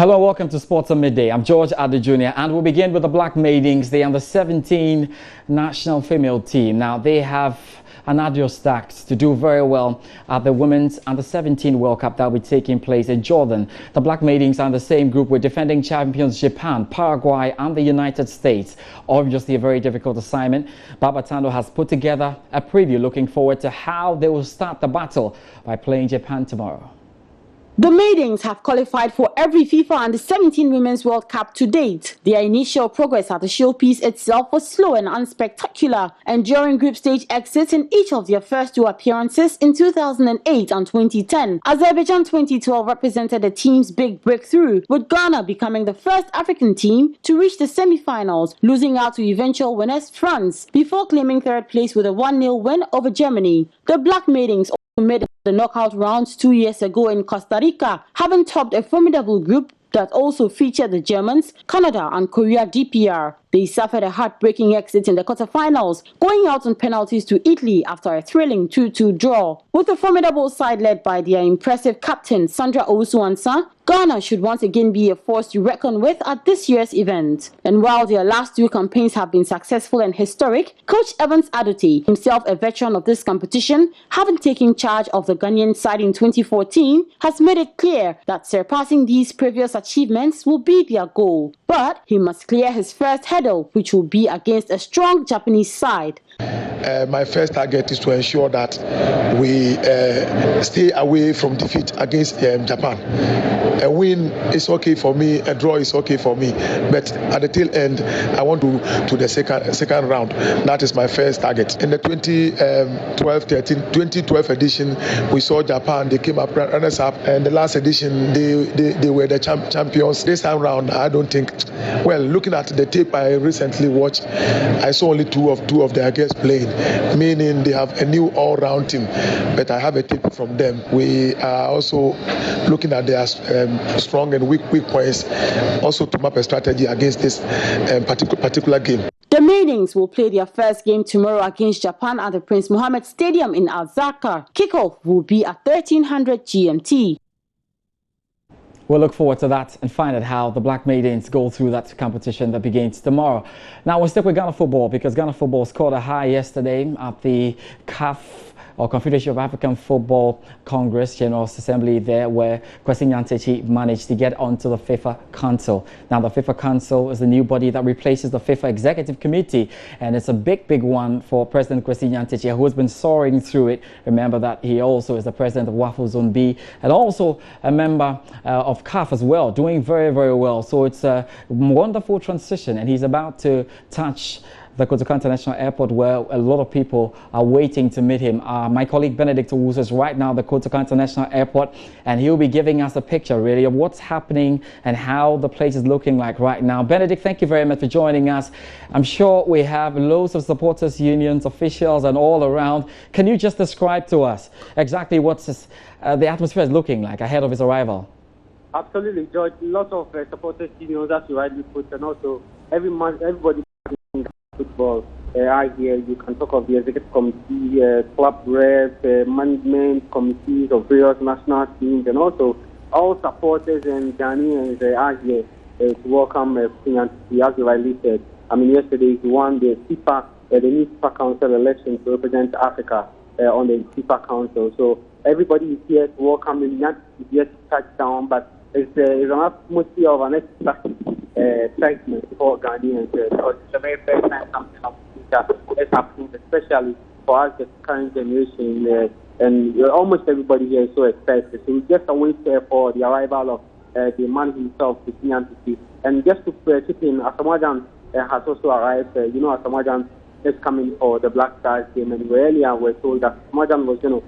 Hello, welcome to Sports on Midday. I'm George Addo Jr. and we'll begin with the Black Maidens, the under-17 national female team. Now, they have an arduous task to do very well at the Women's Under-17 World Cup that will be taking place in Jordan. The Black Maidens are in the same group with defending champions Japan, Paraguay and the United States. Obviously a very difficult assignment. Babatano has put together a preview looking forward to how they will start the battle by playing Japan tomorrow. The Maidens have qualified for every FIFA Under-17 Women's World Cup to date. Their initial progress at the showpiece itself was slow and unspectacular, enduring group stage exits in each of their first two appearances in 2008 and 2010. Azerbaijan 2012 represented the team's big breakthrough, with Ghana becoming the first African team to reach the semi-finals, losing out to eventual winners France, before claiming third place with a 1-0 win over Germany. The Black Maidens made the knockout rounds 2 years ago in Costa Rica, having topped a formidable group that also featured the Germans, Canada and Korea DPR. They suffered a heartbreaking exit in the quarterfinals, going out on penalties to Italy after a thrilling 2-2 draw. With a formidable side led by their impressive captain Sandra Owusu-Ansah, Ghana should once again be a force to reckon with at this year's event. And while their last two campaigns have been successful and historic, Coach Evans Adote, himself a veteran of this competition, having taken charge of the Ghanaian side in 2014, has made it clear that surpassing these previous achievements will be their goal. But he must clear his first hurdle, which will be against a strong Japanese side. My first target is to ensure that we stay away from defeat against Japan. A win is okay for me, a draw is okay for me, but at the tail end, I want to the second round. That is my first target. In the 2012 edition, we saw Japan. They came up runners up, and the last edition they were the champions. This time round, I don't think. Well, looking at the tape I recently watched, I saw only two of their guests playing, meaning they have a new all-round team. But I have a tip from them. We are also looking at their strong and weak points, also to map a strategy against this particular game. The Maidens will play their first game tomorrow against Japan at the Prince Mohammed Stadium in Al-Zakar. Kickoff will be at 1300 GMT. We'll look forward to that and find out how the Black Maidens go through that competition that begins tomorrow. Now we'll stick with Ghana football because Ghana football scored a high yesterday at the CAF or Confederation of African Football Congress General Assembly there, where Kwesi Nyantakyi managed to get onto the FIFA Council. Now the FIFA Council is the new body that replaces the FIFA Executive Committee, and it's a big one for President Kwesi Nyantakyi, who has been soaring through it. Remember that he also is the president of WAFO Zone B and also a member of CAF as well, doing very well. So it's a wonderful transition, and he's about to touch the Kotoka International Airport, where a lot of people are waiting to meet him. My colleague Benedict Owusu is right now at the Kotoka International Airport, and he'll be giving us a picture really of what's happening and how the place is looking like right now. Benedict, thank you very much for joining us. I'm sure we have loads of supporters, unions, officials, and all around. Can you just describe to us exactly what's the atmosphere is looking like ahead of his arrival? Absolutely, George. Lots of supporters, unions, as you rightly put, and also everybody. Football out here. You can talk of the executive committee, club reps, management committees of various national teams, and also all supporters and Ghanaians out here to welcome Nyantakyi, as you rightly said. I mean, yesterday he won the FIFA, the new FIFA Council election to represent Africa on the FIFA Council. So everybody is here to welcome him. Nyantakyi is here to touch down, but it's an atmosphere of an excitement for Ghanaians because it's the very first time something of this is happening, especially for us, the current generation, and almost everybody here is so excited. So we just await for the arrival of the man himself, Kwesi Nyantakyi. And just to chip in, Asamoah has also arrived. Asamoah is coming for the Black Stars game, and earlier we were told that Asamoah was going to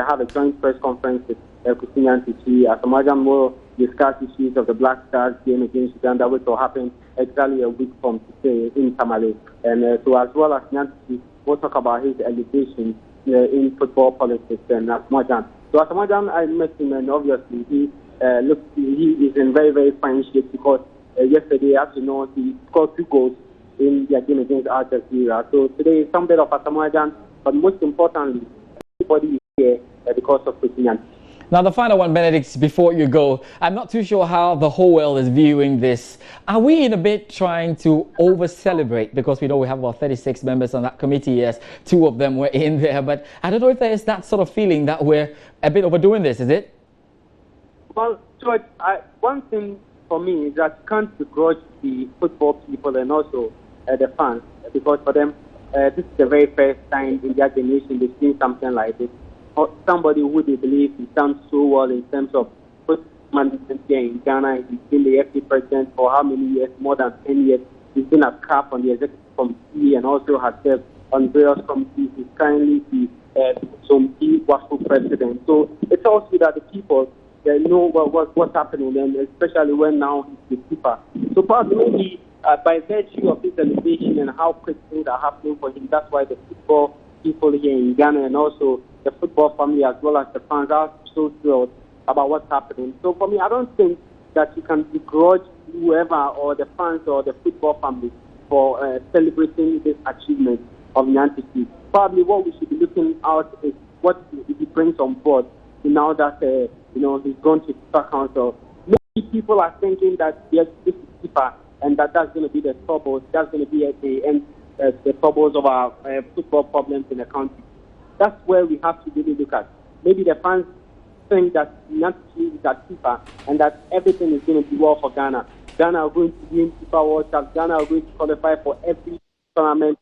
have a joint press conference with Kwesi Nyantakyi. Asamoah will discuss issues of the Black Stars game against Uganda, which will happen exactly a week from today in Tamale. And so as well as Nyantakyi, we'll talk about his allegations in football politics and Asamoah. So Asamoah, I met him, and obviously he is in very fine shape because yesterday, as you know, he scored 2 goals in their game against Al Jazeera. So today is some bit of Asamoah, but most importantly, everybody is here because of Kwesi Nyantakyi. Now, the final one, Benedict, before you go, I'm not too sure how the whole world is viewing this. Are we in a bit trying to over-celebrate? Because we know we have about 36 members on that committee, yes, 2 of them were in there. But I don't know if there is that sort of feeling that we're a bit overdoing this, is it? Well, George, one thing for me is that you can't begrudge the football people and also the fans, because for them, this is the very first time in their generation they've seen something like this. Or somebody who they believe has done so well in terms of football management here in Ghana. He's been the FA president for how many years? More than 10 years. He's been a CAF on the executive committee and also has served on various committees. He's currently the U-17 president. So it's also that the people know what's happening, and especially when now he's the keeper. So probably maybe by virtue of his elevation and how quick things are happening for him, that's why the football people here in Ghana and also the football family as well as the fans are so thrilled about what's happening. So for me, I don't think that you can begrudge whoever or the fans or the football family for celebrating this achievement of Nyantichi. Probably what we should be looking out is what he brings on board now that he's gone to FIFA Council. Maybe people are thinking that yes, this is FIFA and that's going to be the troubles. That's going to be at the end the troubles of our football problems in the country. That's where we have to really look at. Maybe the fans think that Nyantichi is at FIFA and that everything is going to be well for Ghana. Ghana are going to win FIFA World Cup. Ghana are going to qualify for every tournament.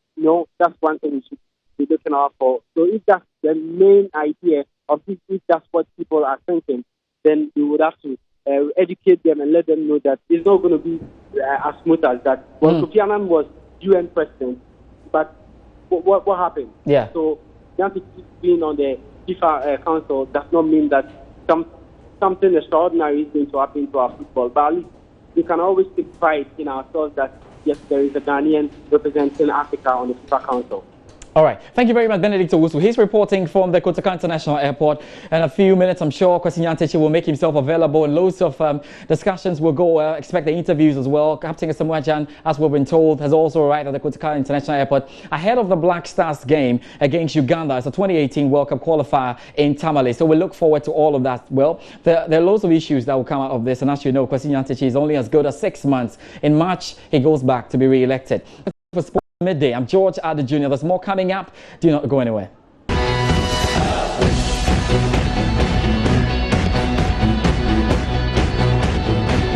That's one thing we should be looking out for. So if that's the main idea of this, if that's what people are thinking, then we would have to educate them and let them know that it's not going to be as smooth as that. Well, Kofi Annan was UN president, but what happened? Yeah. So Nyantichi being on the FIFA Council does not mean that something extraordinary is going to happen to our football. But at least we can always take pride in ourselves that, yes, there is a Ghanaian representing Africa on the FIFA Council. All right. Thank you very much, Benedict Owusu. He's reporting from the Kotoka International Airport. In a few minutes, I'm sure Kwesi Nyantichi will make himself available, and loads of discussions will go. Expect the interviews as well. Captain Asamoah Gyan, as we've been told, has also arrived at the Kotoka International Airport ahead of the Black Stars game against Uganda. It's a 2018 World Cup qualifier in Tamale. So we look forward to all of that. Well, there are loads of issues that will come out of this. And as you know, Kwesi Nyantichi is only as good as 6 months. In March, he goes back to be re-elected. For Sports Midday, I'm George Adder Jr. There's more coming up. Do not go anywhere.